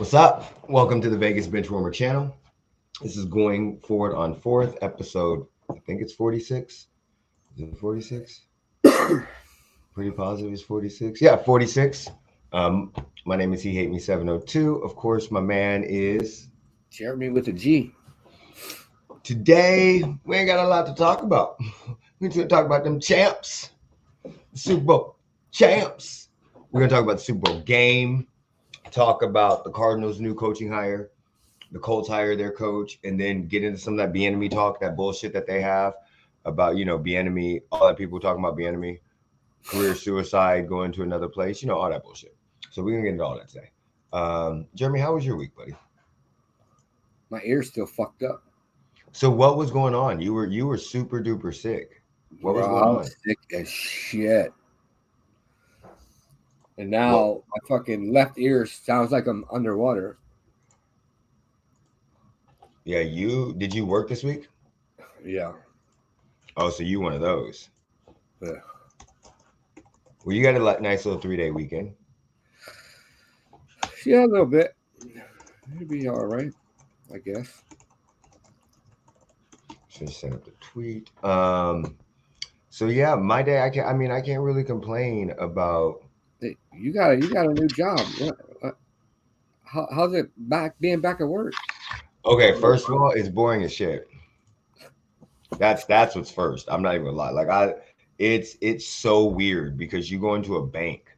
What's up? Welcome to the Vegas Benchwarmer channel. This is going forward on fourth episode. I think it's 46. Is it 46? Pretty positive it's 46. Yeah, 46. My name is He Hate Me 702. Of course, my man is. Jeremy with a G. Today, we ain't got a lot to talk about. We're going to talk about them champs. The Super Bowl champs. We're going to talk about the Super Bowl game. Talk about the Cardinals' new coaching hire. The Colts hire their coach, and then get into some of that Bieniemy talk, that bullshit that they have about, Bieniemy, all that people talking about Bieniemy, career suicide, going to another place, all that bullshit. So we're going to get into all that today. Jeremy, how was your week, buddy? My ear's still fucked up. So what was going on? You were super duper sick. What was going on? Sick as shit. And now my fucking left ear sounds like I'm underwater. Yeah, did you work this week? Yeah. Oh, so you one of those. Yeah. Well, you got a nice little 3-day weekend. Yeah, a little bit. It'll be all right, I guess. Should send up the tweet. So yeah, my day. I can't really complain about. Hey, you got a new job. How's it being back at work? Okay, first of all, it's boring as shit. That's what's first. I'm not even gonna lie. It's so weird because you go into a bank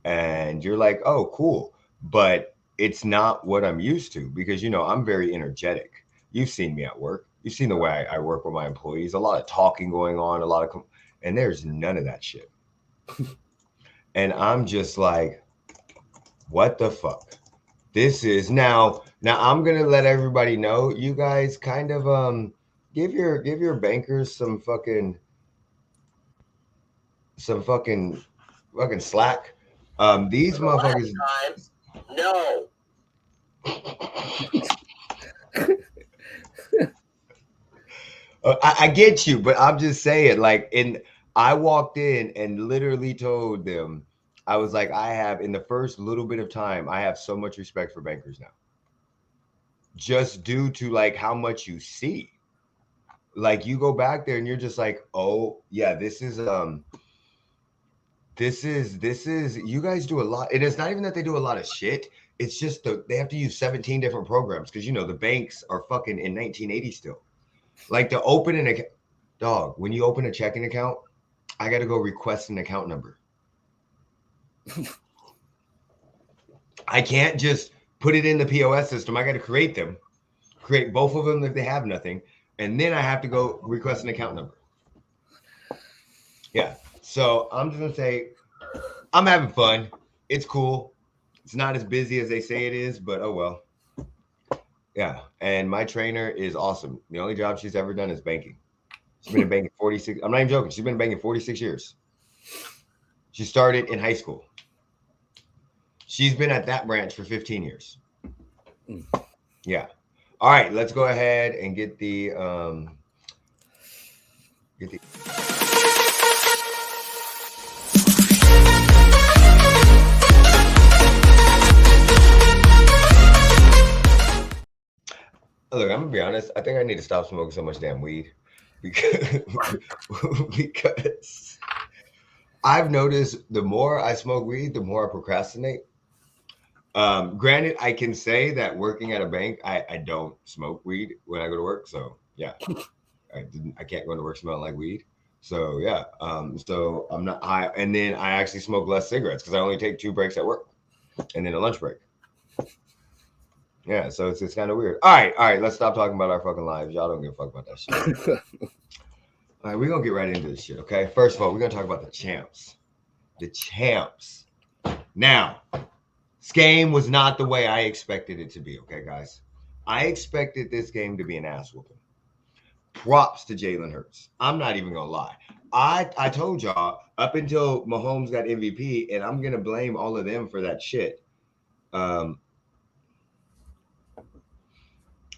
and you're like, oh, cool, but it's not what I'm used to because I'm very energetic. You've seen me at work. You've seen the way I work with my employees. A lot of talking going on, and there's none of that shit. And I'm just like, what the fuck? This is now I'm gonna let everybody know. You guys kind of give your bankers some fucking slack. These motherfuckers. No. I get you, but I'm just saying, I walked in and literally told them, I was like, in the first little bit of time, I have so much respect for bankers now. Just due to how much you see. You go back there and you're just like, oh yeah, this is you guys do a lot. And it's not even that they do a lot of shit. It's just they have to use 17 different programs because the banks are fucking in 1980 still. To open an account, dog, when you open a checking account, I got to go request an account number. I can't just put it in the POS system. I got to create both of them if they have nothing. And then I have to go request an account number. Yeah. So I'm just going to say, I'm having fun. It's cool. It's not as busy as they say it is, but oh well. Yeah. And my trainer is awesome. The only job she's ever done is banking. She's been in banking 46. I'm not even joking. She's been in banking 46 years. She started in high school. She's been at that branch for 15 years. Yeah. All right. Let's go ahead and get the Look, I'm gonna be honest. I think I need to stop smoking so much damn weed because I've noticed the more I smoke weed, the more I procrastinate. Granted, I can say that working at a bank, I don't smoke weed when I go to work. So yeah, I can't go to work smelling like weed. So yeah, so I'm not high, and then I actually smoke less cigarettes because I only take 2 breaks at work, and then a lunch break. Yeah, so it's kind of weird. All right, let's stop talking about our fucking lives. Y'all don't give a fuck about that shit. All right, we're gonna get right into this shit, okay? First of all, we're gonna talk about the champs. The champs. Now, this game was not the way I expected it to be, okay, guys? I expected this game to be an ass whooping. Props to Jalen Hurts. I'm not even gonna lie. I told y'all up until Mahomes got MVP, and I'm gonna blame all of them for that shit.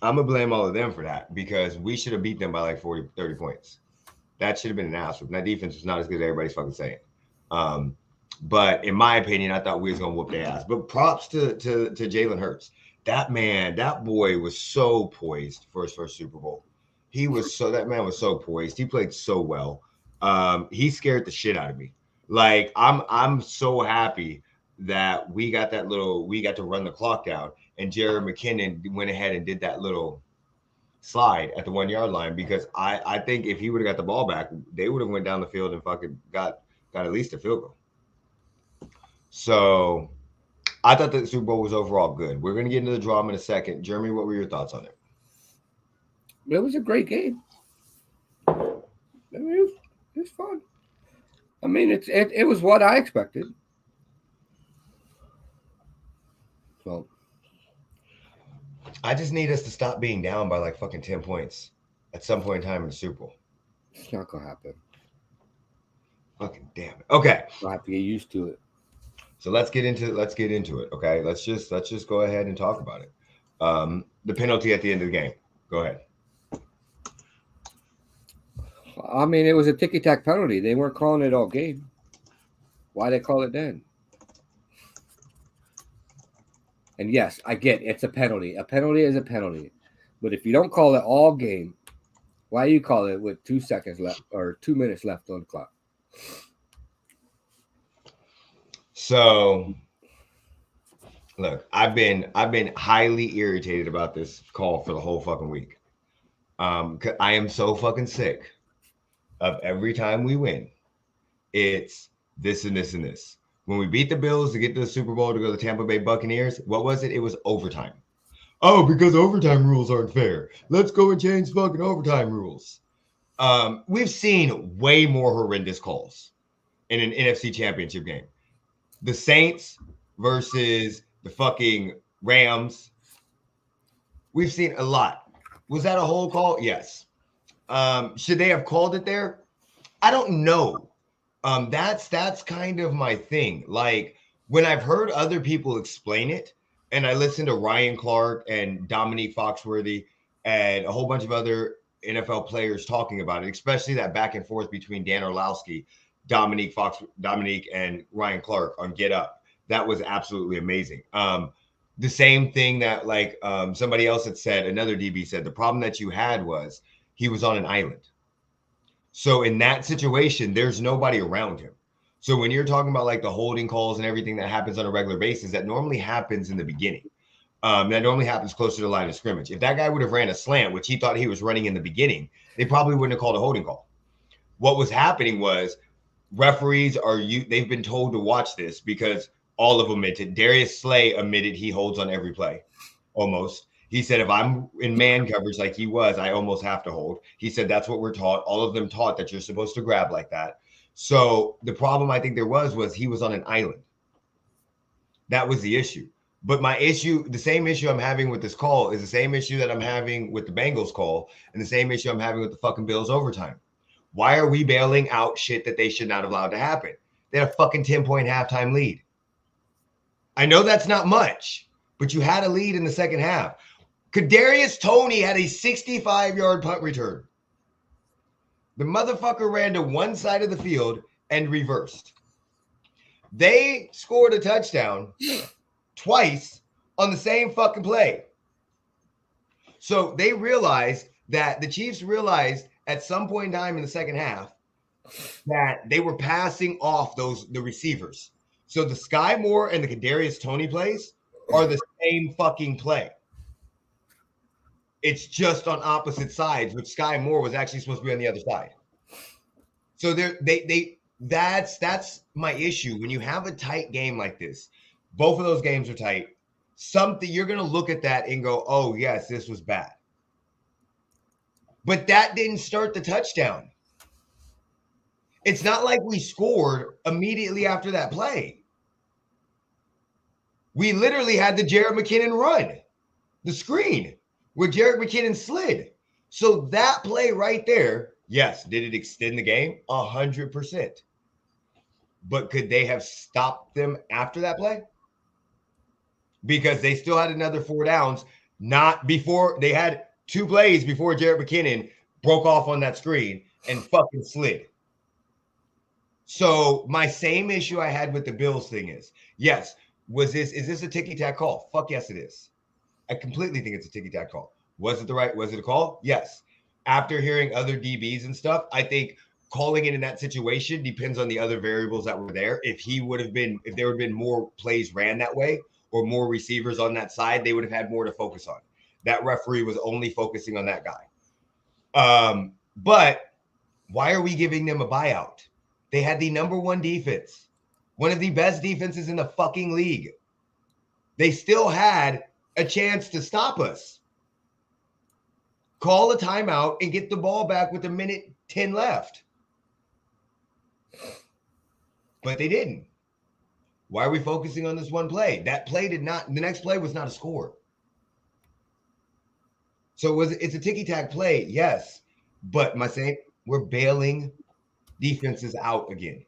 I'm going to blame all of them for that because we should have beat them by 40, 30 points. That should have been an ass whoop. That defense was not as good as everybody's fucking saying. But in my opinion, I thought we was going to whoop their ass. But props to Jalen Hurts. that boy was so poised for his first Super Bowl. That man was so poised. He played so well. He scared the shit out of me. Like I'm so happy that we got to run the clock down, and Jared McKinnon went ahead and did that little slide at the 1 yard line, because I think if he would have got the ball back, they would have went down the field and fucking got at least a field goal. So I thought the Super Bowl was overall good. We're gonna get into the drama in a second. Jeremy, what were your thoughts on it? It was a great game. I mean, it was fun. I mean, it was what I expected. So I just need us to stop being down by like fucking 10 points at some point in time in the Super Bowl. it's not gonna happen. Fucking damn it. Okay. I'll have to get used to it. So let's get into it. Okay. Let's just go ahead and talk about it. The penalty at the end of the game. Go ahead. I mean, it was a ticky-tack penalty. They weren't calling it all game. Why they call it then? And yes, I get it's a penalty. A penalty is a penalty. But if you don't call it all game, why do you call it with 2 seconds left or 2 minutes left on the clock? So look, I've been highly irritated about this call for the whole fucking week. 'Cause I am so fucking sick of every time we win, it's this and this and this. When we beat the Bills to get to the Super Bowl to go to the Tampa Bay Buccaneers, what was it? It was overtime. Oh, because overtime rules aren't fair. Let's go and change fucking overtime rules. We've seen way more horrendous calls in an NFC Championship game. The Saints versus the fucking Rams. We've seen a lot. Was that a whole call? Yes. Should they have called it there? I don't know. That's kind of my thing. Like when I've heard other people explain it, and I listened to Ryan Clark and Dominique Foxworthy and a whole bunch of other NFL players talking about it, especially that back and forth between Dan Orlovsky, Dominique, and Ryan Clark on Get Up. That was absolutely amazing. The same thing that somebody else had said, another DB said, the problem that you had was he was on an island. So in that situation, there's nobody around him. So when you're talking about like the holding calls and everything that happens on a regular basis, that normally happens in the beginning. That normally happens closer to the line of scrimmage. If that guy would have ran a slant, which he thought he was running in the beginning, they probably wouldn't have called a holding call. What was happening was referees they've been told to watch this because all of them admitted. Darius Slay admitted he holds on every play, almost. He said, if I'm in man coverage like he was, I almost have to hold. He said, that's what we're taught. All of them taught that you're supposed to grab like that. So the problem I think there was he was on an island. That was the issue. But my issue, the same issue I'm having with this call is the same issue that I'm having with the Bengals call and the same issue I'm having with the fucking Bills overtime. Why are we bailing out shit that they should not have allowed to happen? They had a fucking 10-point halftime lead. I know that's not much, but you had a lead in the second half. Kadarius Toney had a 65-yard punt return. The motherfucker ran to one side of the field and reversed. They scored a touchdown twice on the same fucking play. So they realized that the Chiefs realized at some point in time in the second half that they were passing off the receivers. So the Sky Moore and the Kadarius Toney plays are the same fucking play. It's just on opposite sides, which Sky Moore was actually supposed to be on the other side. So that's my issue. When you have a tight game like this, both of those games are tight. Something you're going to look at that and go, oh, yes, this was bad. But that didn't start the touchdown. It's not like we scored immediately after that play. We literally had the Jared McKinnon run, the screen where Jared McKinnon slid. So that play right there, yes, did it extend the game? 100%. But could they have stopped them after that play? Because they still had another 4 downs, not before they had 2 plays before Jared McKinnon broke off on that screen and fucking slid. So my same issue I had with the Bills thing is, yes, is this a ticky-tack call? Fuck yes, it is. I completely think it's a ticky-tack call. Was it a call? Yes. After hearing other DBs and stuff, I think calling it in that situation depends on the other variables that were there. If there would have been more plays ran that way or more receivers on that side, they would have had more to focus on. That referee was only focusing on that guy. But why are we giving them a buyout? They had the number one defense, one of the best defenses in the fucking league. They still had a chance to stop us. Call a timeout and get the ball back with 1:10 left. But they didn't. Why are we focusing on this one play? That play the next play was not a score. So it's a ticky-tack play, yes. But we're bailing defenses out again.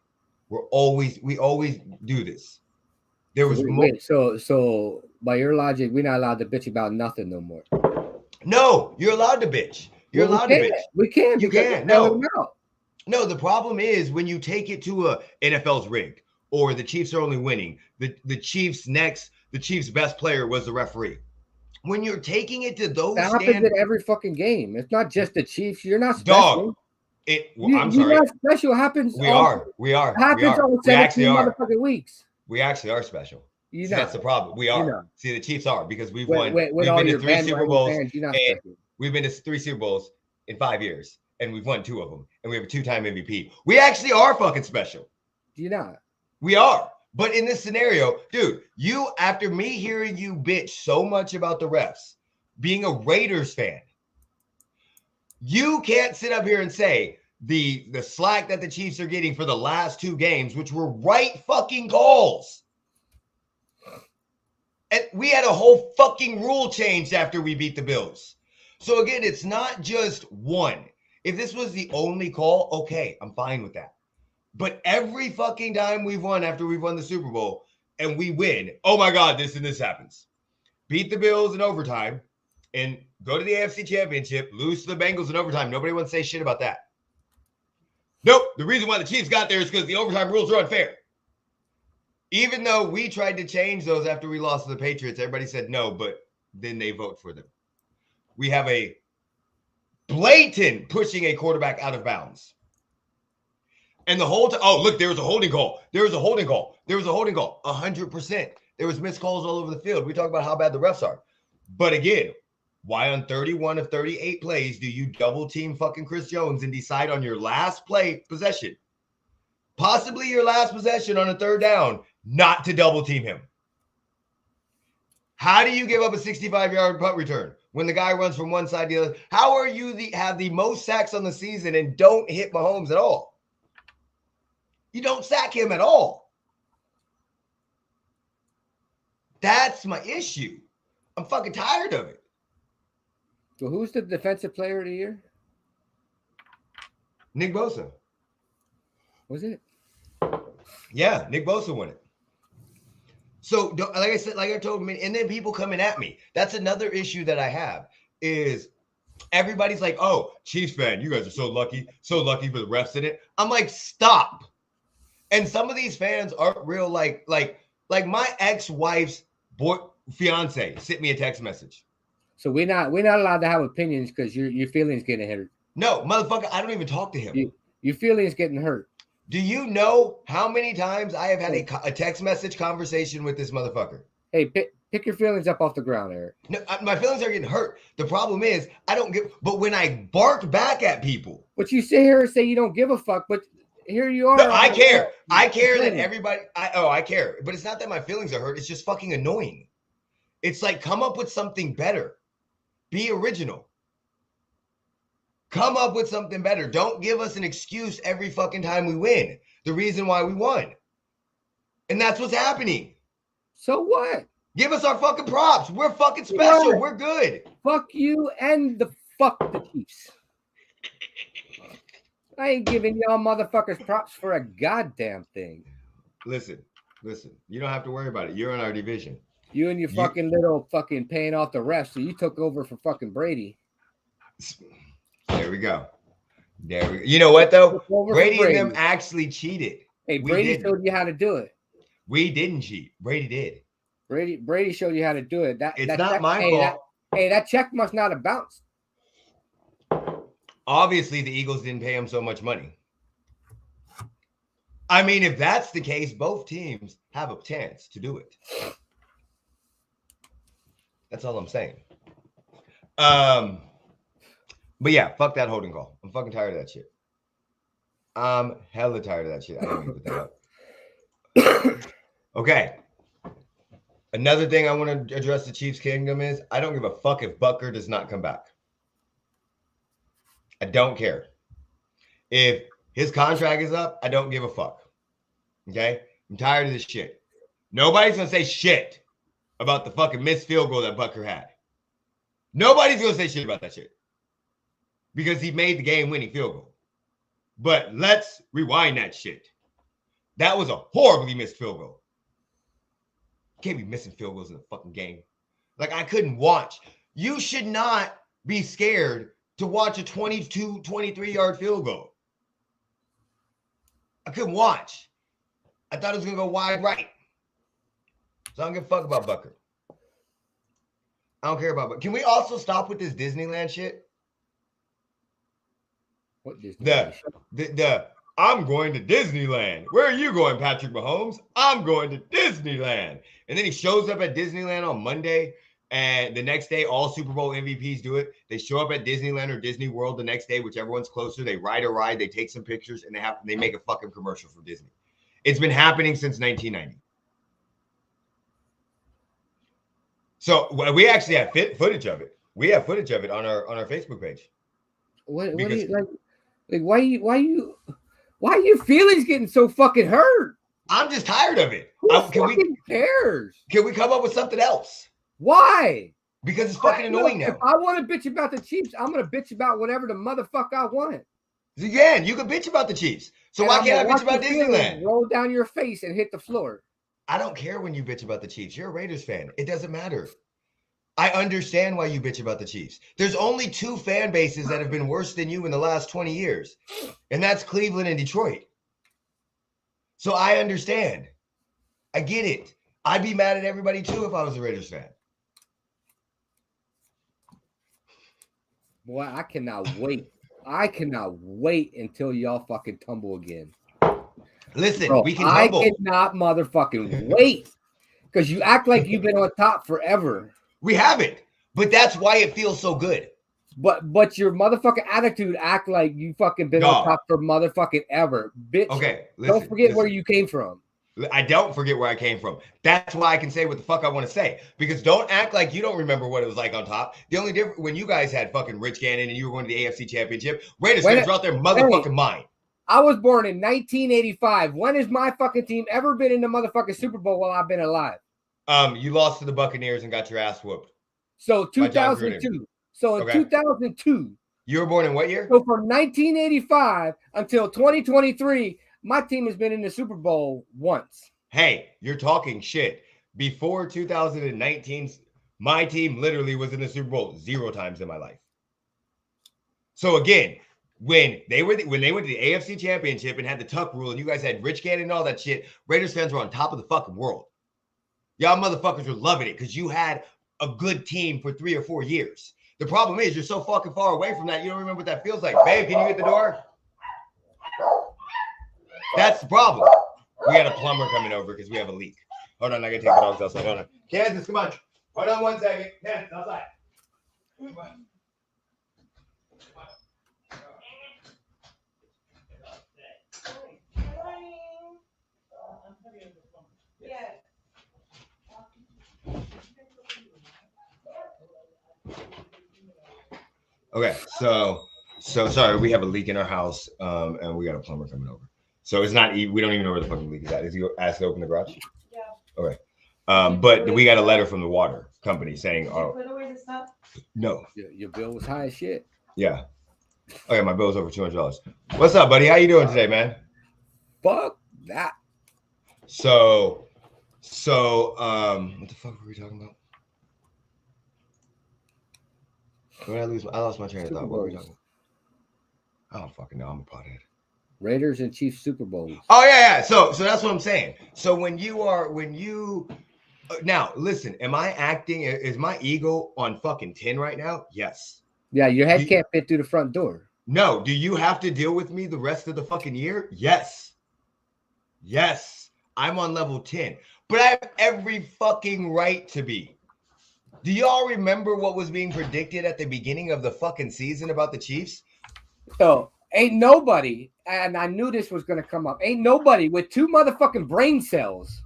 We always do this. There was wait, so by your logic, we're not allowed to bitch about nothing no more. No, you're allowed to bitch. You're allowed to bitch. We can. You can't. No, the problem is when you take it to a NFL's rigged or the Chiefs are only winning. The Chiefs' best player was the referee. When you're taking it to those that happens in every fucking game. It's not just the Chiefs. You're not special. I'm sorry. You're not special. It happens. We are. It happens all 17 motherfucking weeks. We actually are special. That's the problem. We are. See, the Chiefs are because we've won. We've been to 3 Super Bowls. We've been to 3 Super Bowls in 5 years, and we've won 2 of them. And we have a 2-time MVP. We actually are fucking special. Do you not? We are. But in this scenario, dude, after me hearing you bitch so much about the refs, being a Raiders fan, you can't sit up here and say the slack that the Chiefs are getting for the last 2 games, which were right fucking calls. And we had a whole fucking rule changed after we beat the Bills. So again, it's not just one. If this was the only call, okay, I'm fine with that. But every fucking time we've won after we've won the Super Bowl and we win, oh my God, this and this happens. Beat the Bills in overtime and go to the AFC Championship, lose to the Bengals in overtime. Nobody wants to say shit about that. Nope. The reason why the Chiefs got there is because the overtime rules are unfair. Even though we tried to change those after we lost to the Patriots, everybody said no, but then they vote for them. We have a blatant pushing a quarterback out of bounds. And the whole time, oh, look, there was a holding call. There was a holding call. 100%. There was missed calls all over the field. We talk about how bad the refs are. But again, why on 31 of 38 plays do you double team fucking Chris Jones and decide on your last play possession, possibly your last possession on a 3rd down, not to double team him? How do you give up a 65-yard punt return when the guy runs from one side to the other? How are you have the most sacks on the season and don't hit Mahomes at all? You don't sack him at all. That's my issue. I'm fucking tired of it. So who's the defensive player of the year? Nick Bosa. Was it? Yeah, Nick Bosa won it. So, like I said, like I told me, and then people coming at me. That's another issue that I have is everybody's like, oh, Chiefs fan, you guys are so lucky for the refs in it. I'm like, stop. And some of these fans aren't real, like my ex-wife's fiance sent me a text message. So we're not allowed to have opinions because your feelings getting hurt. No, motherfucker, I don't even talk to him. Your feelings getting hurt. Do you know how many times I have had a text message conversation with this motherfucker? Hey, pick your feelings up off the ground, Eric. No, my feelings are getting hurt. The problem is but when I bark back at people. But you sit here and say you don't give a fuck, but here you are. No, I care. I care that everybody. I care. But it's not that my feelings are hurt. It's just fucking annoying. It's like, come up with something better. Be original. Come up with something better. Don't give us an excuse every fucking time we win. The reason why we won. And that's what's happening. So what? Give us our fucking props. We're fucking special. We're good. Fuck you and fuck the Chiefs. I ain't giving y'all motherfuckers props for a goddamn thing. Listen. You don't have to worry about it. You're in our division. You and your fucking little fucking paying off the refs. So you took over for fucking Brady. There we go. You know what, though? Brady and them actually cheated. Hey, Brady showed you how to do it. We didn't cheat. Brady did. Brady showed you how to do it. It's not my fault. That check must not have bounced. Obviously, the Eagles didn't pay him so much money. I mean, if that's the case, both teams have a chance to do it. That's all I'm saying. But yeah, fuck that holding call. I'm fucking tired of that shit. I'm hella tired of that shit. I didn't even put that up. Okay. Another thing I want to address the Chiefs Kingdom is I don't give a fuck if Butker does not come back. I don't care. If his contract is up, I don't give a fuck. Okay? I'm tired of this shit. Nobody's going to say shit about the fucking missed field goal that Butker had. Nobody's going to say shit about that shit. Because he made the game-winning field goal. But let's rewind that shit. That was a horribly missed field goal. You can't be missing field goals in the fucking game. Like, I couldn't watch. You should not be scared to watch a 22, 23-yard field goal. I couldn't watch. I thought it was going to go wide right. So I don't give a fuck about Butker. I don't care about Butker. Can we also stop with this Disneyland shit? What Disneyland? The I'm going to Disneyland. Where are you going, Patrick Mahomes? I'm going to Disneyland. And then he shows up at Disneyland on Monday. And the next day, all Super Bowl MVPs do it. They show up at Disneyland or Disney World the next day, whichever one's closer. They ride a ride, they take some pictures, and they make a fucking commercial for Disney. It's been happening since 1990. So we actually have footage of it. We have footage of it on our Facebook page. What do you like? Why are your feelings getting so fucking hurt? I'm just tired of it. Who cares? Can we come up with something else? Why? Because it's fucking annoying now. If I want to bitch about the Chiefs, I'm gonna bitch about whatever the motherfucker I want. Again, you can bitch about the Chiefs. So why can't I bitch about Disneyland? Roll down your face and hit the floor. I don't care when you bitch about the Chiefs. You're a Raiders fan. It doesn't matter. I understand why you bitch about the Chiefs. There's only two fan bases that have been worse than you in the last 20 years, and that's Cleveland and Detroit. So I understand. I get it. I'd be mad at everybody too if I was a Raiders fan. Boy, I cannot wait. I cannot wait until y'all fucking tumble again. Listen, Bro, we can tumble. I cannot motherfucking wait because you act like you've been on top forever. We haven't, but that's why it feels so good. But your motherfucking attitude act like you fucking been on top for motherfucking ever, bitch. Okay, don't forget where you came from. I don't forget where I came from. That's why I can say what the fuck I want to say. Because don't act like you don't remember what it was like on top. The only difference when you guys had fucking Rich Gannon and you were going to the AFC Championship, Raiders fans are out there motherfucking mind. I was born in 1985. When has my fucking team ever been in the motherfucking Super Bowl while I've been alive? You lost to the Buccaneers and got your ass whooped. So 2002. So in 2002. You were born in what year? So from 1985 until 2023. My team has been in the Super Bowl once. Hey, you're talking shit. Before 2019, my team literally was in the Super Bowl 0 times in my life. So again, when they went to the AFC Championship and had the Tuck rule, and you guys had Rich Gannon and all that shit, Raiders fans were on top of the fucking world. Y'all motherfuckers were loving it because you had a good team for 3 or 4 years. The problem is you're so fucking far away from that, you don't remember what that feels like. Babe, can you get the door? That's the problem. We got a plumber coming over because we have a leak. Hold on, I gotta take the dogs outside. Hold on. Kansas, come on. Hold on 1 second. Kansas, outside. Okay, so sorry, we have a leak in our house, and we got a plumber coming over. So it's not. We don't even know where the fucking leak is at. Is he asked to open the garage? Yeah. Okay. But we got a letter from the water company saying, "Oh, put away the stuff." No. Your bill was high as shit. Yeah. Okay, my bill's over $200. What's up, buddy? How you doing today, man? Fuck that. So, what the fuck were we talking about? Where did I lost my train of thought. What were we talking about? I don't fucking know. I'm a pothead. Raiders and Chiefs Super Bowls. Oh yeah. So that's what I'm saying. So when you Now, listen, am I acting? Is my ego on fucking 10 right now? Yes. Yeah, your head You- can't fit through the front door. No. Do you have to deal with me the rest of the fucking year? Yes. Yes. I'm on level 10, but I have every fucking right to be. Do y'all remember what was being predicted at the beginning of the fucking season about the Chiefs? So ain't nobody, and I knew this was gonna come up. Ain't nobody with 2 motherfucking brain cells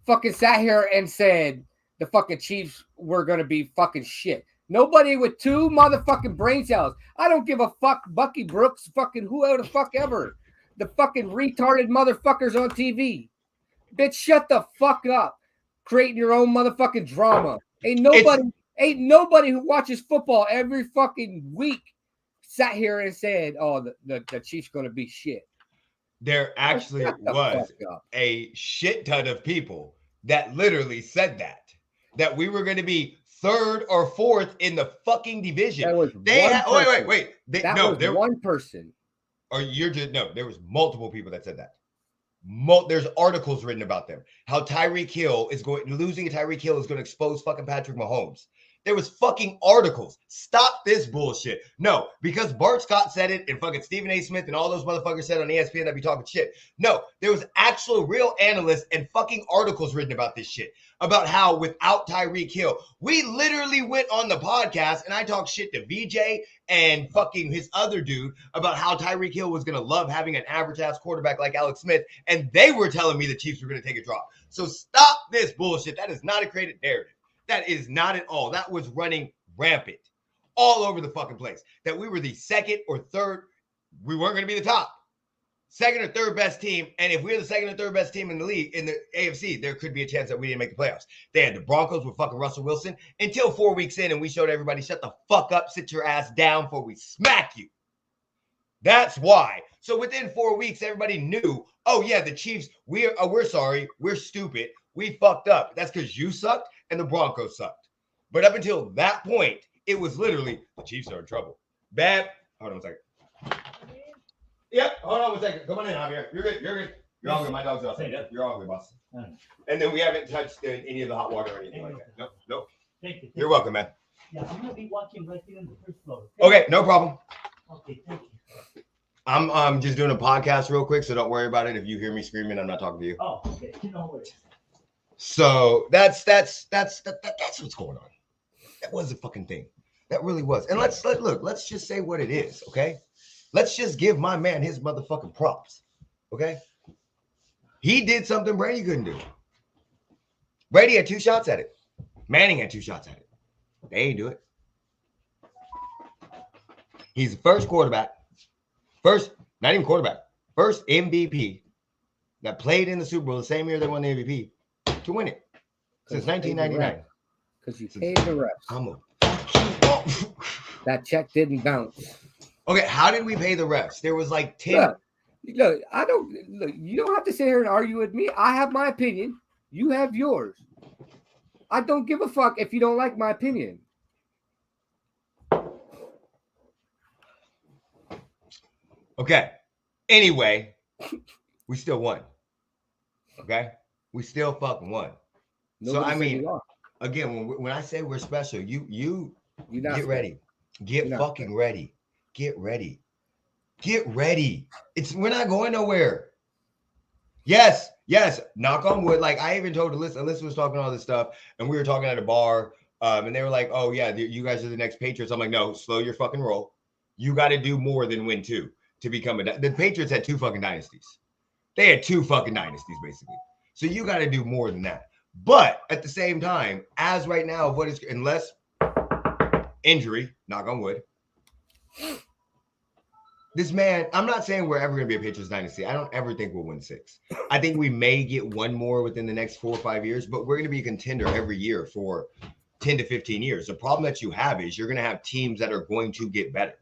fucking sat here and said the fucking Chiefs were gonna be fucking shit. Nobody with 2 motherfucking brain cells. I don't give a fuck, Bucky Brooks, fucking whoever the fuck ever. The fucking retarded motherfuckers on TV. Bitch, shut the fuck up. Creating your own motherfucking drama. Ain't nobody who watches football every fucking week sat here and said, "Oh, the Chiefs gonna be shit." There actually Shut the was fuck up. a shit ton of people that literally said that we were going to be 3rd or 4th in the fucking division. That was They one had, person. wait. That no, was there one person. or you're just no. There was multiple people that said that. There's articles written about them. How Tyreek Hill is losing a Tyreek Hill is going to expose fucking Patrick Mahomes. There was fucking articles. Stop this bullshit. No, because Bart Scott said it and fucking Stephen A. Smith and all those motherfuckers said on ESPN that be talking shit. No, there was actual real analysts and fucking articles written about this shit. About how without Tyreek Hill, we literally went on the podcast and I talked shit to VJ and fucking his other dude about how Tyreek Hill was going to love having an average ass quarterback like Alex Smith. And they were telling me the Chiefs were going to take a drop. So stop this bullshit. That is not a created narrative. That is not at all. That was running rampant all over the fucking place. That we were the 2nd or 3rd. We weren't going to be the top. 2nd or 3rd best team. And if we're the 2nd or 3rd best team in the league, in the AFC, there could be a chance that we didn't make the playoffs. They had the Broncos with fucking Russell Wilson until 4 weeks in and we showed everybody, shut the fuck up, sit your ass down before we smack you. That's why. So within 4 weeks, everybody knew, oh yeah, the Chiefs, we're sorry, we're stupid. We fucked up. That's because you sucked and the Broncos sucked. But up until that point, it was literally the Chiefs are in trouble. Bad. Hold on a second. Yep. Hold on a second. Come on in, Javier. You're good. You're good. You're all good. My dog's outside. Yep. You're all good, boss. And then we haven't touched any of the hot water or anything like that. Nope. Nope. Thank you. You're welcome, man. Yeah, I'm gonna be watching right here on the first floor. Okay, no problem. Okay, thank you. I'm just doing a podcast real quick, so don't worry about it. If you hear me screaming, I'm not talking to you. Oh, okay. No worries. So that's what's going on. That was a fucking thing. That really was. And let's just say what it is, okay? Let's just give my man his motherfucking props, okay? He did something Brady couldn't do. Brady had 2 shots at it. Manning had 2 shots at it. They ain't do it. He's the first quarterback, not even quarterback, first MVP that played in the Super Bowl the same year they won the MVP to win it since 1999. Because you paid the refs. I'm a fuck you. That check didn't bounce. Okay, how did we pay the refs? There was like 10. Look, you don't have to sit here and argue with me. I have my opinion. You have yours. I don't give a fuck if you don't like my opinion. Okay. Anyway, we still won. Okay? We still fucking won. Nobody So I said mean, you are. again, when I say we're special, you You're not get ready. Get You're not fucking ready. Get ready. Get ready. We're not going nowhere. Yes. Knock on wood. Like I even told Alyssa was talking all this stuff, and we were talking at a bar, and they were like, "Oh yeah, you guys are the next Patriots." I'm like, "No, slow your fucking roll. You got to do more than win 2 to become the Patriots had 2 fucking dynasties. They had 2 fucking dynasties basically. So you got to do more than that. But at the same time, as right now, unless injury, knock on wood, this man, I'm not saying we're ever going to be a Patriots dynasty. I don't ever think we'll win 6. I think we may get 1 more within the next 4 or 5 years, but we're going to be a contender every year for 10 to 15 years. The problem that you have is you're going to have teams that are going to get better.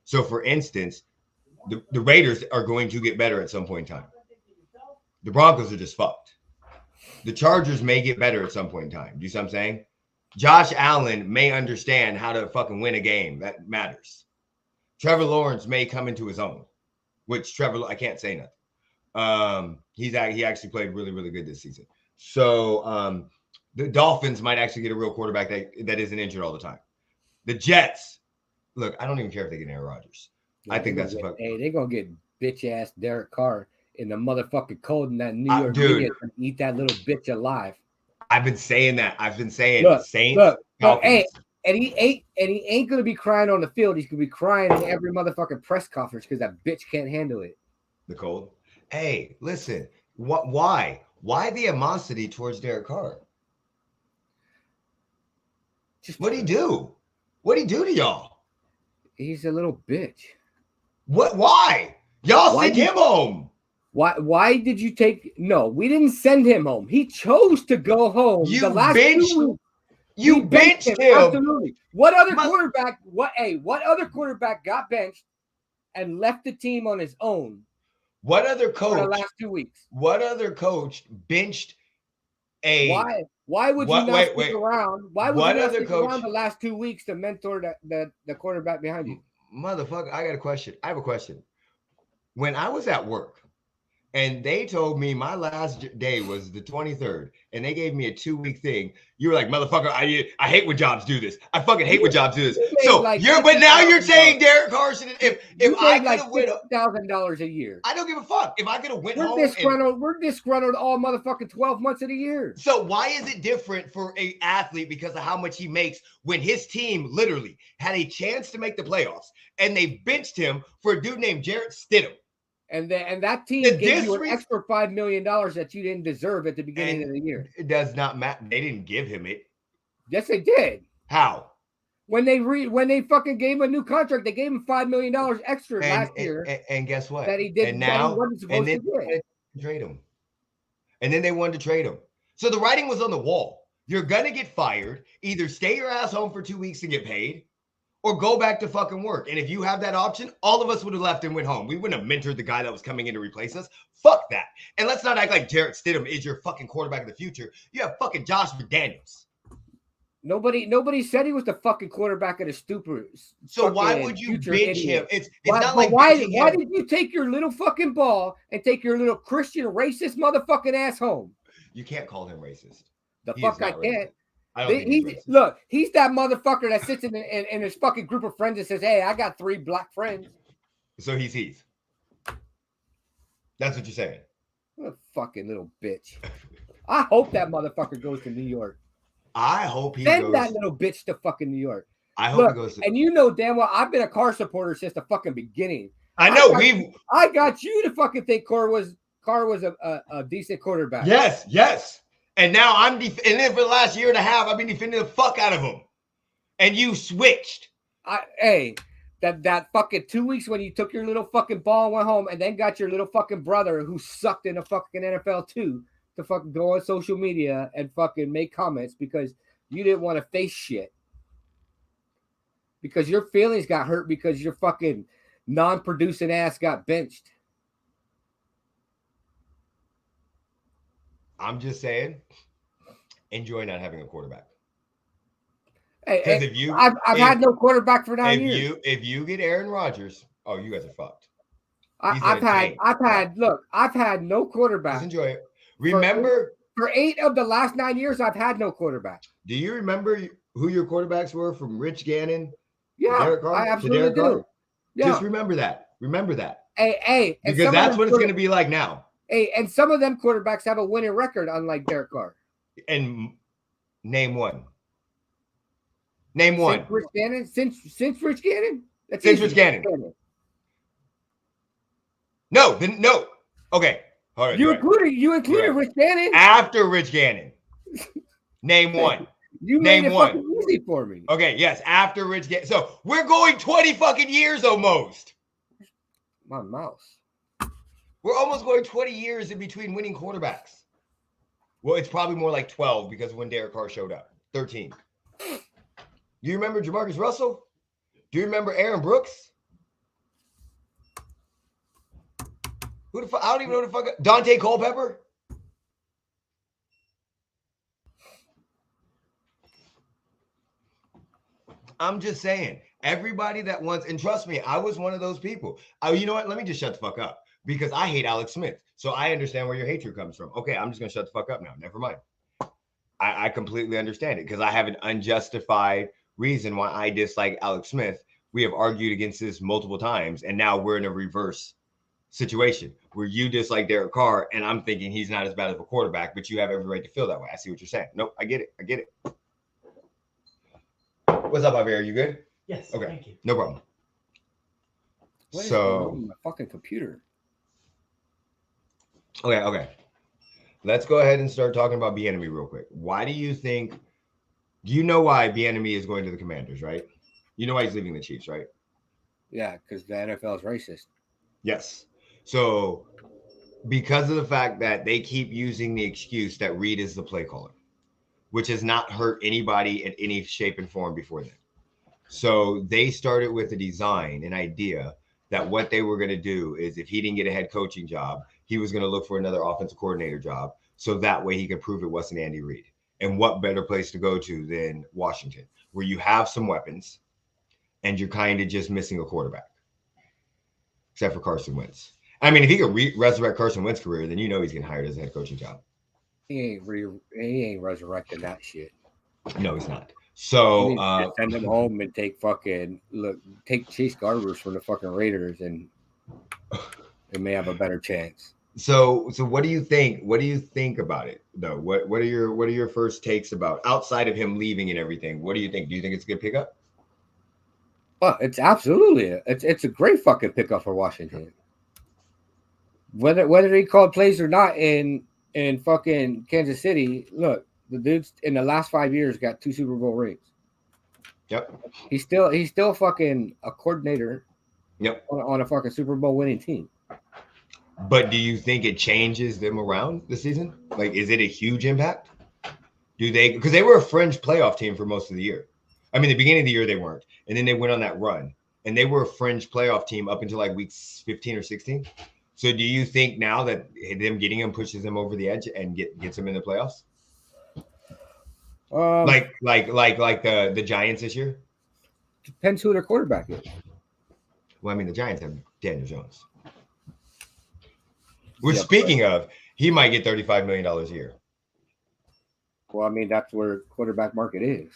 So for instance, the Raiders are going to get better at some point in time. The Broncos are just fucked. The Chargers may get better at some point in time. Do you see what I'm saying? Josh Allen may understand how to fucking win a game. That matters. Trevor Lawrence may come into his own, which I can't say nothing. He actually played really, really good this season. So the Dolphins might actually get a real quarterback that isn't injured all the time. The Jets, look, I don't even care if they get Aaron Rodgers. I think that's a fuck. Hey, they're gonna get bitch ass Derek Carr in the motherfucking cold, and that New York Dude. media gonna eat that little bitch alive. I've been saying that. I've been saying Saints. Look, Falcons. hey, and he ain't gonna be crying on the field. He's gonna be crying in every motherfucking press conference because that bitch can't handle it. The cold. Hey, listen. Why? Why the animosity towards Derek Carr? What'd he do? What'd he do to y'all? He's a little bitch. What? Why? Y'all sent him home. Why did you take? No, we didn't send him home. He chose to go home. You benched him. Absolutely. What other quarterback? What other quarterback got benched and left the team on his own? What other coach? For the last 2 weeks. What other coach benched a? Why would you not stick around? Why would you not stick around the last 2 weeks to mentor the quarterback behind you? Motherfucker, I got a question. I have a question. When I was at work and they told me my last day was the 23rd and they gave me a 2-week thing, you were like, motherfucker, I hate when jobs do this. I fucking hate when jobs do this. So but now you're saying Derek Carr should if I could have went $1,000 a year. I don't give a fuck. If I could have went home. We're disgruntled all motherfucking 12 months of the year. So why is it different for an athlete because of how much he makes when his team literally had a chance to make the playoffs and they benched him for a dude named Jarrett Stidham? And that team gave you an extra $5 million that you didn't deserve at the beginning of the year. It does not matter. They didn't give him it. Yes, they did. How? When they fucking gave him a new contract, they gave him $5 million extra last year. And guess what? That he did. And now, he wasn't supposed to get. Trade him. And then they wanted to trade him. So the writing was on the wall. You're gonna get fired. Either stay your ass home for 2 weeks and get paid, or go back to fucking work. And if you have that option, all of us would have left and went home. We wouldn't have mentored the guy that was coming in to replace us. Fuck that. And let's not act like Jarrett Stidham is your fucking quarterback of the future. You have fucking Josh McDaniels. Nobody said he was the fucking quarterback of the stupid. So why would you bench him? It's not like why did you take your little fucking ball and take your little Christian racist motherfucking ass home? You can't call him racist. I can't. Racist. He's that motherfucker that sits in his fucking group of friends and says, "Hey, I got 3 black friends." So he's. That's what you're saying. What a fucking little bitch. I hope that motherfucker goes to New York. I hope he Send that little bitch to fucking New York. I hope he goes to. And you know damn well I've been a Carr supporter since the fucking beginning. I know I got you to fucking think Carr was a decent quarterback. Yes. And now and then for the last year and a half, I've been defending the fuck out of him. And you switched. That fucking 2 weeks when you took your little fucking ball and went home and then got your little fucking brother who sucked in the fucking NFL too to fucking go on social media and fucking make comments because you didn't want to face shit. Because your feelings got hurt because your fucking non-producing ass got benched. I'm just saying, enjoy not having a quarterback. Because I've had no quarterback for 9 years. If you get Aaron Rodgers, you guys are fucked. I've had no quarterback. Just enjoy it. Remember, for 8 of the last 9 years, I've had no quarterback. Do you remember who your quarterbacks were from Rich Gannon? Yeah, Derek Carr, I absolutely do. Yeah. Just remember that. Remember that. Hey, because that's what it's going to be like now. Hey, and some of them quarterbacks have a winning record, unlike Derek Carr. And name one. Name one. Since Rich Gannon? Since Rich Gannon? Since Rich Gannon. No. Okay. All right. You included Rich Gannon. After Rich Gannon. Name one. You made it fucking easy for me. Okay, yes, after Rich Gannon. So we're going 20 fucking years almost. My mouse. We're almost going 20 years in between winning quarterbacks. Well, it's probably more like 12 because when Derek Carr showed up. 13. Do you remember Jamarcus Russell? Do you remember Aaron Brooks? Who the fuck? I don't even know who the fuck. Dante Culpepper? I'm just saying, everybody that wants, and trust me, I was one of those people. You know what? Let me just shut the fuck up. because I hate Alex Smith. So I understand where your hatred comes from. Okay, I'm just gonna shut the fuck up now. Never mind. I completely understand it because I have an unjustified reason why I dislike Alex Smith. We have argued against this multiple times, and now we're in a reverse situation where you dislike Derek Carr, and I'm thinking he's not as bad of a quarterback, but you have every right to feel that way. I see what you're saying. Nope, I get it. I get it. What's up, Javier? You good? Yes. Okay. Thank you. No problem. What is going on So, with my fucking computer? okay. Let's go ahead and start talking about Bieniemy real quick. Why do you think? Do you know why Bieniemy is going to the Commanders? Right? You know why he's leaving the Chiefs, right? Yeah, because the NFL is racist. Yes. So, because of the fact that they keep using the excuse that Reed is the play caller, which has not hurt anybody in any shape and form before then. So they started with a design, an idea that what they were going to do is if he didn't get a head coaching job, he was going to look for another offensive coordinator job. So that way he could prove it wasn't Andy Reid. And what better place to go to than Washington, where you have some weapons and you're kind of just missing a quarterback, except for Carson Wentz. I mean, if he could resurrect Carson Wentz's career, then you know he's getting hired as a head coaching job. He ain't resurrecting that shit. No, he's not. So send him home and take Chase Garbers from the fucking Raiders, and they may have a better chance. So what do you think? What do you think about it though? What are your first takes about outside of him leaving and everything? What do you think? Do you think it's a good pickup? Well, it's absolutely it's a great fucking pickup for Washington. Whether he called plays or not in fucking Kansas City, look, the dude's in the last 5 years got 2 Super Bowl rings. Yep. He's still fucking a coordinator. Yep. On a fucking Super Bowl winning team. But do you think it changes them around the season? Like, is it a huge impact? Do they? Because they were a fringe playoff team for most of the year. I mean, the beginning of the year they weren't, and then they went on that run, and they were a fringe playoff team up until like week 15 or 16. So, do you think now that them getting him pushes them over the edge and gets them in the playoffs? Like the Giants this year? Depends who their quarterback is. Well, I mean, the Giants have Daniel Jones. Which, speaking of, he might get $35 million a year. Well, I mean, that's where quarterback market is.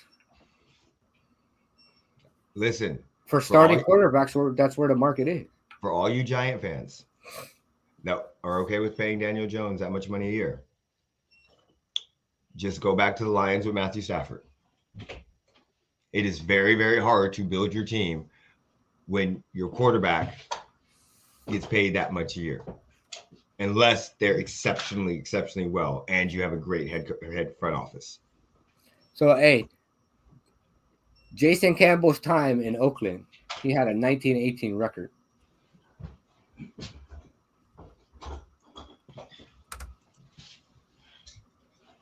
Listen. For starting quarterbacks, that's where the market is. For all you Giant fans that are okay with paying Daniel Jones that much money a year, just go back to the Lions with Matthew Stafford. It is very, very hard to build your team when your quarterback gets paid that much a year, unless they're exceptionally well and you have a great head front office. So, hey, Jason Campbell's time in Oakland, he had a 19-18 record.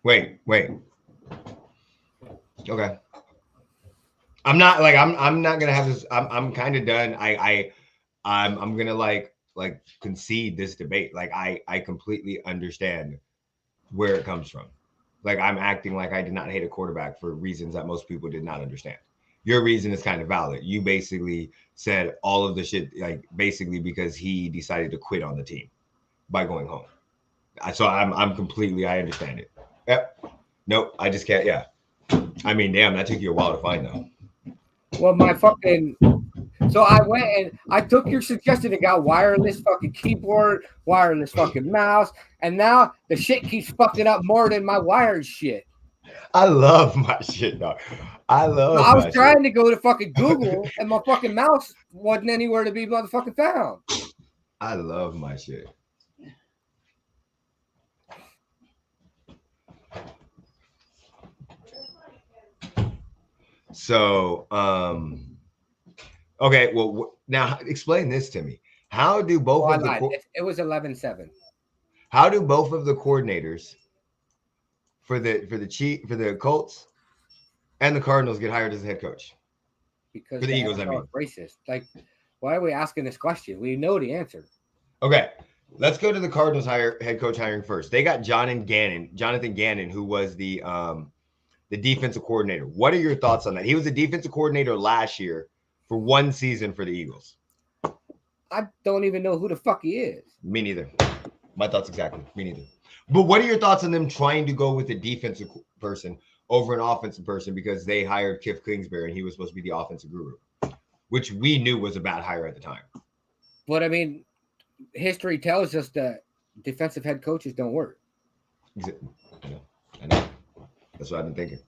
Wait. Okay. I'm not gonna have this. I'm kind of done. I'm gonna like concede this debate. Like I completely understand where it comes from. Like I'm acting like I did not hate a quarterback for reasons that most people did not understand. Your reason is kind of valid. You basically said all of the shit, like basically because he decided to quit on the team by going home. So I'm completely, I understand it. Yep. Nope. I just can't. Yeah. I mean, damn, that took you a while to find though. Well, so I went and I took your suggestion and got wireless fucking keyboard, wireless fucking mouse, and now the shit keeps fucking up more than my wired shit. I love my shit, dog. I was trying to go to fucking Google and my fucking mouse wasn't anywhere to be motherfucking found. I love my shit. So, okay. Well, now explain this to me. How do both of the it was 11-7. How do both of the coordinators for the Colts and the Cardinals get hired as a head coach? Because for the Eagles, I mean, racist. Like, why are we asking this question? We know the answer. Okay, let's go to the Cardinals head coach hiring first. They got Jonathan Gannon, who was the defensive coordinator. What are your thoughts on that? He was the defensive coordinator last year for one season for the Eagles. I don't even know who the fuck he is. Me neither. My thoughts exactly. Me neither. But what are your thoughts on them trying to go with a defensive person over an offensive person because they hired Cliff Kingsbury and he was supposed to be the offensive guru, which we knew was a bad hire at the time. But I mean, history tells us that defensive head coaches don't work. I know. That's what I've been thinking.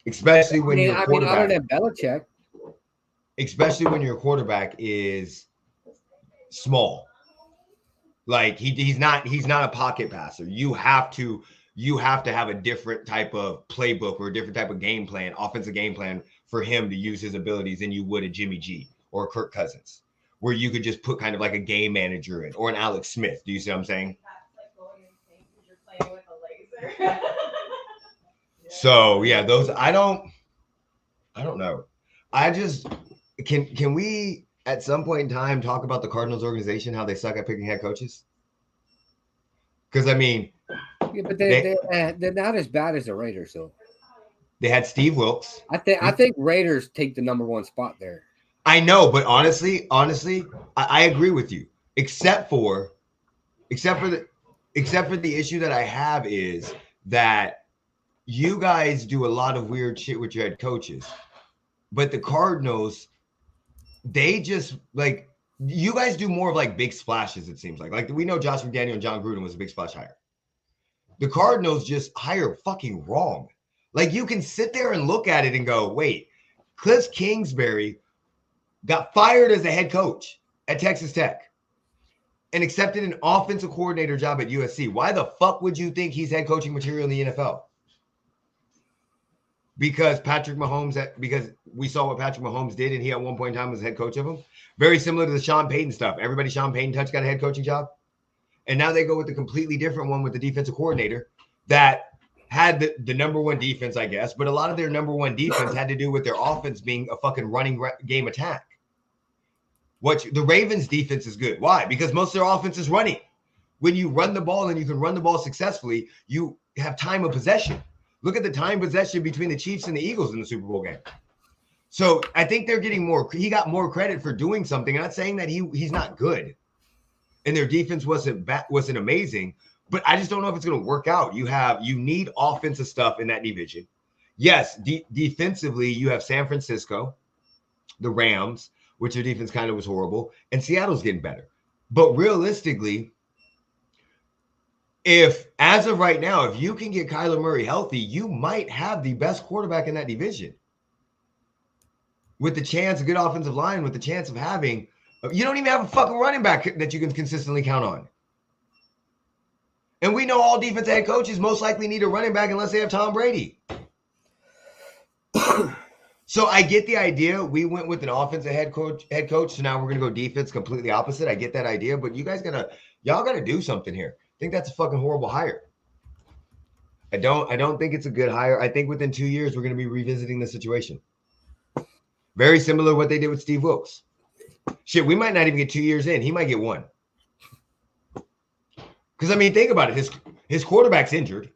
Especially when you're a quarterback. Other than Belichick. Especially when your quarterback is small. Like he's not a pocket passer. You have to have a different type of playbook or a different type of game plan, offensive game plan for him to use his abilities than you would a Jimmy G or a Kirk Cousins, where you could just put kind of like a game manager in or an Alex Smith. Do you see what I'm saying? You're playing with a laser. So yeah, those I don't know. I just can we at some point in time talk about the Cardinals organization, how they suck at picking head coaches? Because I mean, yeah, but they're not as bad as the Raiders, though. They had Steve Wilkes. I think Raiders take the number one spot there. I know, but honestly, I agree with you. Except for the issue that I have is that you guys do a lot of weird shit with your head coaches, but the Cardinals, they just like you guys do more of like big splashes. It seems like we know Josh McDaniel and John Gruden was a big splash hire. The Cardinals just hire fucking wrong. Like you can sit there and look at it and go, wait, Cliff Kingsbury got fired as a head coach at Texas Tech and accepted an offensive coordinator job at USC. Why the fuck would you think he's head coaching material in the NFL? Because because we saw what Patrick Mahomes did, and he at one point in time was head coach of them. Very similar to the Sean Payton stuff. Everybody Sean Payton touched got a head coaching job. And now they go with a completely different one with the defensive coordinator that had the number one defense, I guess. But a lot of their number one defense had to do with their offense being a fucking running game attack. The Ravens defense is good. Why? Because most of their offense is running. When you run the ball and you can run the ball successfully, you have time of possession. Look at the time possession between the Chiefs and the Eagles in the Super Bowl game. So I think they're getting more. He got more credit for doing something. I'm not saying that he's not good, and their defense wasn't amazing. But I just don't know if it's going to work out. You need offensive stuff in that division. Yes, defensively you have San Francisco, the Rams, which their defense kind of was horrible, and Seattle's getting better. But realistically, if as of right now, if you can get Kyler Murray healthy, you might have the best quarterback in that division. With the chance, a good offensive line, with the chance of having, you don't even have a fucking running back that you can consistently count on. And we know all defensive head coaches most likely need a running back unless they have Tom Brady. So I get the idea. We went with an offensive head coach, so now we're going to go defense completely opposite. I get that idea, but y'all got to do something here. I think that's a fucking horrible hire. I don't think it's a good hire. I think within 2 years, we're going to be revisiting the situation. Very similar to what they did with Steve Wilkes. Shit, we might not even get 2 years in. He might get one. Because, I mean, think about it. His quarterback's injured.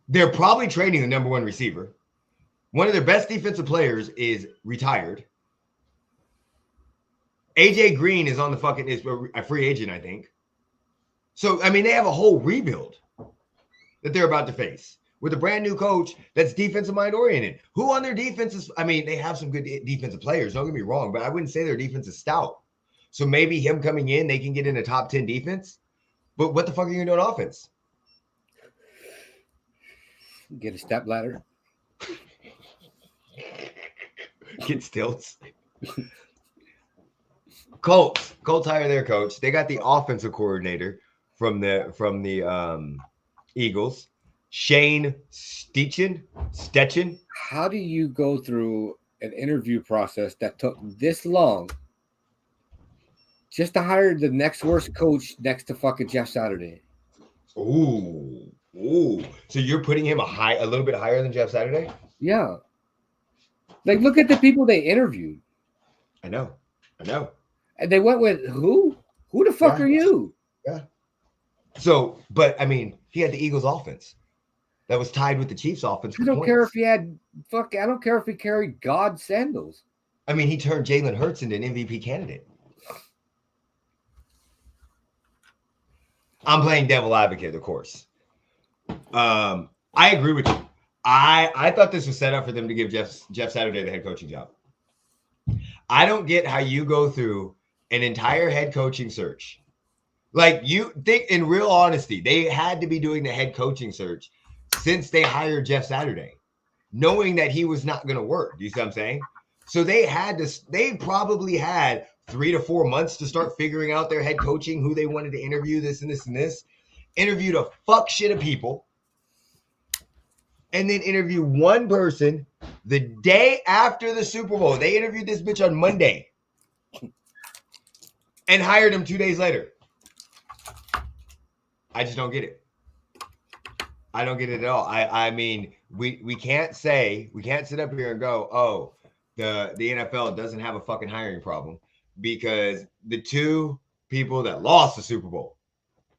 They're probably trading the number one receiver. One of their best defensive players is retired. AJ Green is is a free agent, I think. So, I mean, they have a whole rebuild that they're about to face with a brand new coach that's defensive mind oriented. Who on their defense is, I mean, they have some good defensive players. Don't get me wrong, but I wouldn't say their defense is stout. So maybe him coming in, they can get in a top 10 defense. But what the fuck are you going to do on offense? Get a step ladder. Get stilts. Colts hire their coach. They got the offensive coordinator from the Eagles, Shane Steichen. How do you go through an interview process that took this long just to hire the next worst coach next to fucking Jeff Saturday? Ooh. So you're putting him a little bit higher than Jeff Saturday? Yeah. Like, look at the people they interviewed. I know. And they went with who? Who the fuck are you? Yeah. So, but I mean, he had the Eagles offense that was tied with the Chiefs offense. I don't care if he had I don't care if he carried God sandals. I mean, he turned Jalen Hurts into an MVP candidate. I'm playing devil advocate, of course. I agree with you. I thought this was set up for them to give Jeff Saturday the head coaching job. I don't get how you go through an entire head coaching search. Like, you think, in real honesty, they had to be doing the head coaching search since they hired Jeff Saturday, knowing that he was not going to work. You see what I'm saying? So they probably had 3 to 4 months to start figuring out their head coaching, who they wanted to interview, this and this and this. Interviewed a fuck shit of people. And then interview one person the day after the Super Bowl. They interviewed this bitch on Monday and hired him 2 days later. I just don't get it. I don't get it at all. I mean, we can't sit up here and go, oh, the NFL doesn't have a fucking hiring problem, because the two people that lost the Super Bowl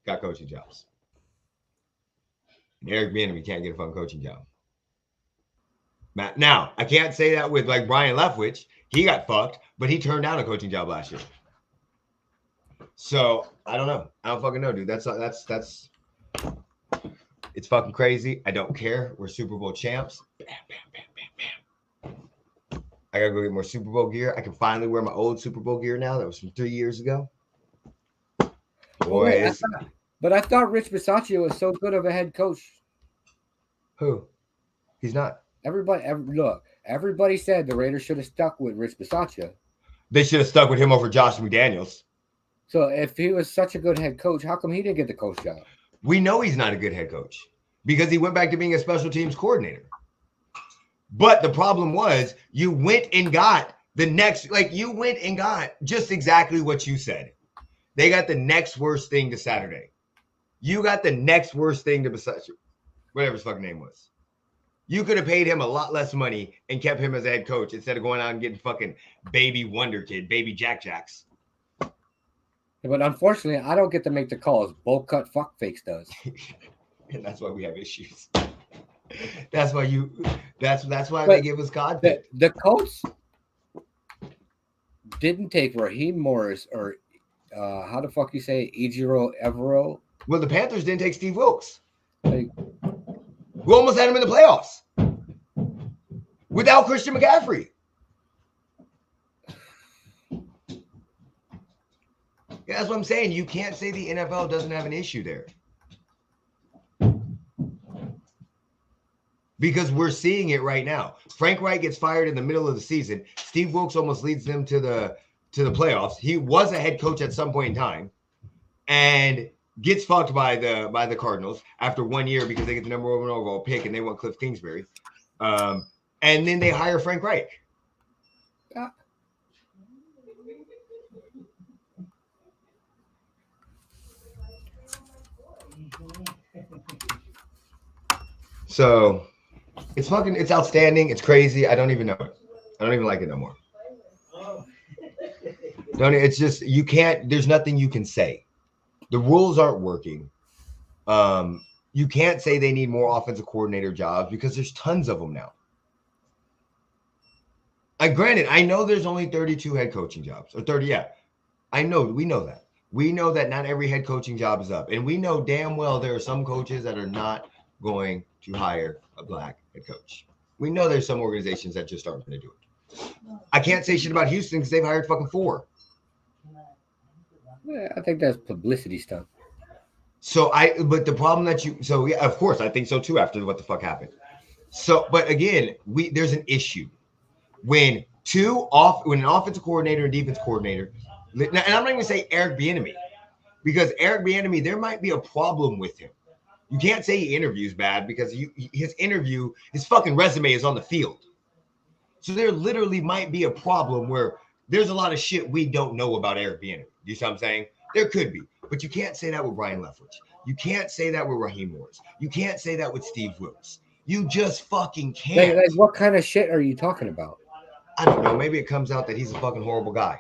got coaching jobs. And Eric Bieniemy can't get a fucking coaching job. Now, I can't say that with like Brian Leftwich. He got fucked, but he turned down a coaching job last year. So I don't know. I don't fucking know, dude. That's it's fucking crazy. I don't care. We're Super Bowl champs. Bam, bam, bam, bam, bam. I gotta go get more Super Bowl gear. I can finally wear my old Super Bowl gear now. That was from 3 years ago. Boy, but I thought Rich Bisaccia was so good of a head coach. Who? He's not. Everybody said the Raiders should have stuck with Rich Bisaccia. They should have stuck with him over Josh McDaniels. So if he was such a good head coach, how come he didn't get the coach job? We know he's not a good head coach because he went back to being a special teams coordinator. But the problem was you went and got just exactly what you said. They got the next worst thing to Saturday. You got the next worst thing to Bisaccia, whatever his fucking name was. You could have paid him a lot less money and kept him as a head coach instead of going out and getting fucking baby wonder kid, baby Jack Jacks. But unfortunately, I don't get to make the calls. Bowl cut fuckface does. And that's why we have issues. That's why they give us content. The Colts didn't take Raheem Morris or how the fuck you say Ejiro Evero. Well, the Panthers didn't take Steve Wilkes. Like, we almost had him in the playoffs without Christian McCaffrey. Yeah, that's what I'm saying. You can't say the NFL doesn't have an issue there. Because we're seeing it right now. Frank Reich gets fired in the middle of the season. Steve Wilkes almost leads them to the playoffs. He was a head coach at some point in time and gets fucked by the Cardinals after 1 year because they get the number 1 overall pick and they want Cliff Kingsbury. And then they hire Frank Reich. So it's outstanding. It's crazy. I don't even know it. I don't even like it no more. It's just, you can't, there's nothing you can say. The rules aren't working. You can't say they need more offensive coordinator jobs because there's tons of them now. Granted, I know there's only 32 head coaching jobs or 30. Yeah, we know that. We know that not every head coaching job is up. And we know damn well there are some coaches that are not going to hire a black head coach. We know there's some organizations that just aren't going to do it. I can't say shit about Houston because they've hired fucking 4. Yeah, I think that's publicity stuff. But the problem yeah, of course, I think so too after what the fuck happened. So, but again, there's an issue when an offensive coordinator and defense coordinator, and I'm not even going to say Eric Bieniemy, because Eric Bieniemy, there might be a problem with him. You can't say he interviews bad because his fucking resume is on the field. So there literally might be a problem where there's a lot of shit we don't know about Eric Bieniemy. You see what I'm saying? There could be, but you can't say that with Brian Leftwich. You can't say that with Raheem Morris. You can't say that with Steve Wilkes. You just fucking can't. Like, what kind of shit are you talking about? I don't know. Maybe it comes out that he's a fucking horrible guy.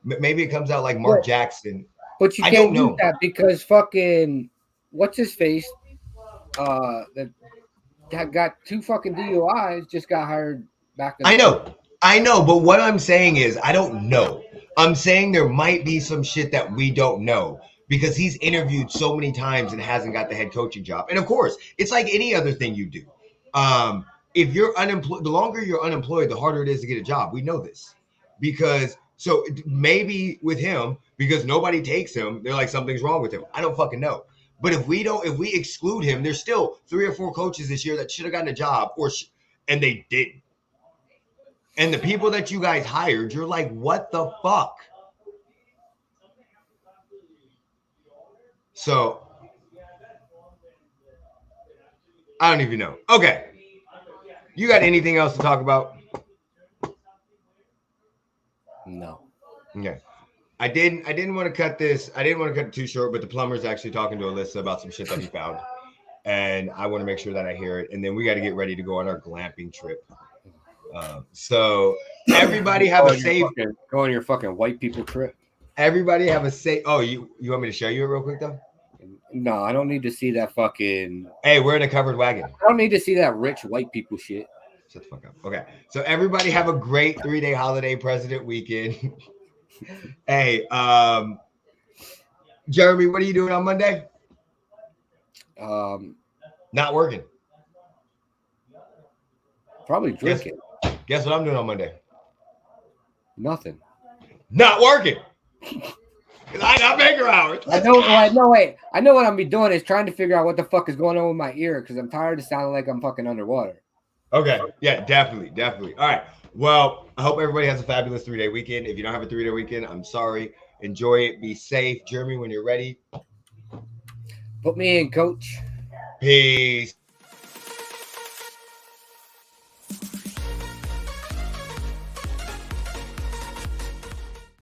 Maybe it comes out like Mark Jackson. But you can't do that because fucking what's his face? That got 2 fucking DUIs just got hired back. I know, but what I'm saying is I don't know. I'm saying there might be some shit that we don't know. because he's interviewed so many times and hasn't got the head coaching job. And of course, it's like any other thing you do. If you're unemployed, the longer you're unemployed, the harder it is to get a job. We know this because so maybe with him, because nobody takes him, they're like something's wrong with him. I don't fucking know. But if we exclude him, there's still 3 or 4 coaches this year that should have gotten a job and they didn't. And the people that you guys hired, you're like, what the fuck? So I don't even know. Okay. You got anything else to talk about? No. Okay. I didn't want to cut this. I didn't want to cut it too short, but the plumber's actually talking to Alyssa about some shit that he found. And I want to make sure that I hear it. And then we got to get ready to go on our glamping trip. So everybody have a safe. Go on your fucking white people trip. Everybody have a safe. Oh, you want me to show you it real quick though? No, I don't need to see that fucking. Hey, we're in a covered wagon. I don't need to see that rich white people shit. Shut the fuck up. Okay, so everybody have a great 3-day holiday President weekend. Hey, Jeremy, what are you doing on Monday? Not working. Probably drinking. Guess what I'm doing on Monday? Nothing. Not working. Because I got banker hours. I know what I'm be doing is trying to figure out what the fuck is going on with my ear because I'm tired of sounding like I'm fucking underwater. Okay. Yeah, definitely. All right. Well, I hope everybody has a fabulous 3-day weekend. If you don't have a 3-day weekend, I'm sorry. Enjoy it. Be safe. Jeremy, when you're ready. Put me in, coach. Peace.